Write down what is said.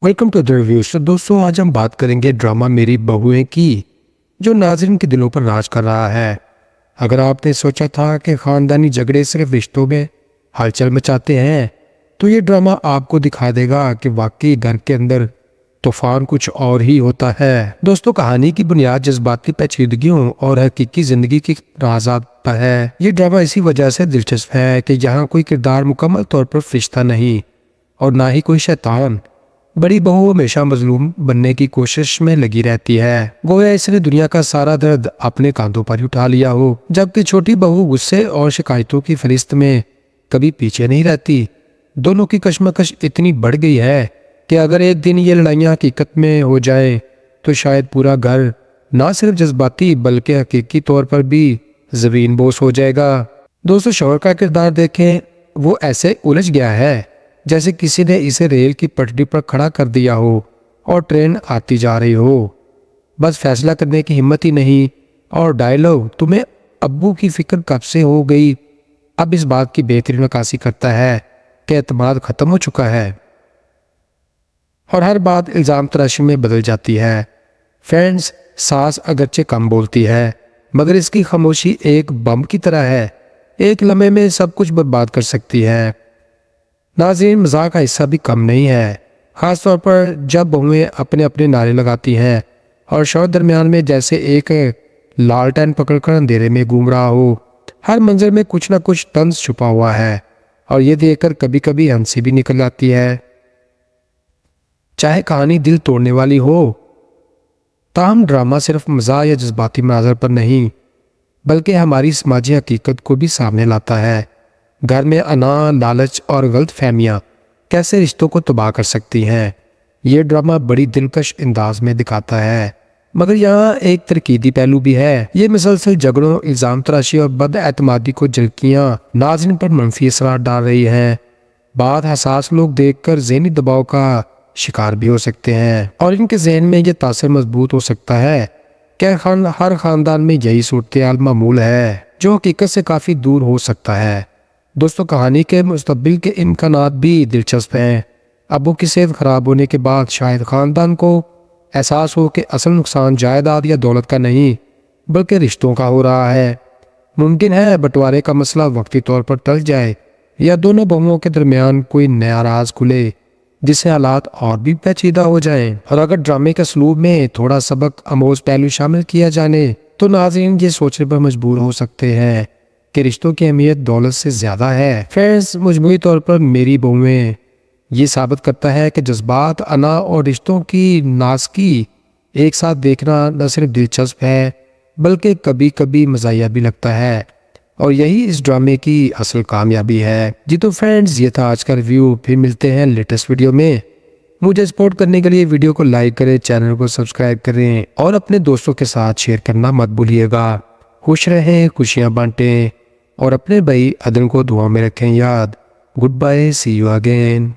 Welcome to the reviews. तो दोस्तों आज हम बात करेंगे ड्रामा मेरी बहुएं की, जो नाज़रीन के दिलों पर राज कर रहा है। अगर आपने सोचा था कि खानदानी झगड़े सिर्फ रिश्तों में हलचल मचाते हैं, तो ये ड्रामा आपको दिखा देगा कि वाकई घर के अंदर तूफान कुछ और ही होता है। दोस्तों कहानी की बुनियाद जज्बाती पेचीदगियों और हकीकी जिंदगी की राज़ात पर है। ये ड्रामा इसी वजह से दिलचस्प है कि यहाँ कोई किरदार मुकम्मल तौर पर फरिश्ता नहीं और ना ही कोई शैतान। बड़ी बहू हमेशा मजलूम बनने की कोशिश में लगी रहती है, गोया इसने दुनिया का सारा दर्द अपने कांधों पर ही उठा लिया हो, जबकि छोटी बहू गुस्से और शिकायतों की फरिश्त में कभी पीछे नहीं रहती। दोनों की कश्मकश इतनी बढ़ गई है कि अगर एक दिन ये लड़ाइयाँ हकीकत में हो जाए तो शायद पूरा घर ना सिर्फ जज्बाती बल्कि हकीकी तौर पर भी ज़मीन बोस हो जाएगा। दोस्तों शौहर का किरदार देखें, वो ऐसे उलझ गया है जैसे किसी ने इसे रेल की पटरी पर खड़ा कर दिया हो और ट्रेन आती जा रही हो। बस फैसला करने की हिम्मत ही नहीं। और डायलॉग तुम्हें अब्बू की फिक्र कब से हो गई, अब इस बात की बेहतरीन नक्काशी करता है कि एतमाद खत्म हो चुका है और हर बात इल्ज़ाम तराशी में बदल जाती है। फ्रेंड्स, सास अगरचे कम बोलती है मगर इसकी खामोशी एक बम की तरह है, एक लम्हे में सब कुछ बर्बाद कर सकती है। नाज़रीन मज़ाक का हिस्सा भी कम नहीं है, ख़ास तौर पर जब बहुएं अपने अपने नारे लगाती हैं और शौहर दरमियान में जैसे एक लालटेन पकड़कर अंधेरे में घूम रहा हो। हर मंजर में कुछ ना कुछ तंज छुपा हुआ है और ये देखकर कभी कभी हंसी भी निकल आती है, चाहे कहानी दिल तोड़ने वाली हो। ताहम ड्रामा सिर्फ मज़ा या जज्बाती मनाज़र पर नहीं बल्कि हमारी समाजी हकीकत को भी सामने लाता है। घर में अना, लालच और गलत फहमियाँ कैसे रिश्तों को तबाह कर सकती हैं, ये ड्रामा बड़ी दिलकश अंदाज में दिखाता है। मगर यहाँ एक तरकीदी पहलू भी है। ये मुसलसल झगड़ों, इल्ज़ाम तराशी और बदएतमादी को झलकियाँ नाज़रीन पर मनफी असरात डाल रही हैं। बाद हसास लोग देखकर ज़हनी दबाव का शिकार भी हो सकते हैं और इनके जहन में ये तासर मजबूत हो सकता है कि हर खानदान में यही सूरत हाल मामूल है, जो हकीकत से काफ़ी दूर हो सकता है। दोस्तों कहानी के मुस्तकबिल के इम्कानात भी दिलचस्प हैं। अब्बू की सेहत खराब होने के बाद शायद ख़ानदान को एहसास हो कि असल नुकसान जायदाद या दौलत का नहीं बल्कि रिश्तों का हो रहा है। मुमकिन है बंटवारे का मसला वक्ती तौर पर टल जाए या दोनों बहुओं के दरमियान कोई नया राज खुले जिससे हालात और भी पेचीदा हो जाएं। और अगर ड्रामे के असलूब में थोड़ा सबक आमोज पहलू शामिल किया जाने तो नाज़रीन ये सोचने पर मजबूर हो सकते हैं कि रिश्तों की अहमियत दौलत से ज़्यादा है। फ्रेंड्स, मजमूई तौर पर मेरी बहुएं ये साबित करता है कि जज्बात, अना और रिश्तों की नाज़की एक साथ देखना न सिर्फ दिलचस्प है बल्कि कभी कभी मज़ाहिया भी लगता है, और यही इस ड्रामे की असल कामयाबी है। जी तो फ्रेंड्स, ये था आज का रिव्यू। फिर मिलते हैं लेटेस्ट वीडियो में। मुझे सपोर्ट करने के लिए वीडियो को लाइक करें, चैनल को सब्सक्राइब करें और अपने दोस्तों के साथ शेयर करना मत भूलिएगा। खुश रहें, खुशियाँ बांटें और अपने भाई अदन को दुआ में रखें याद। Goodbye, see you again.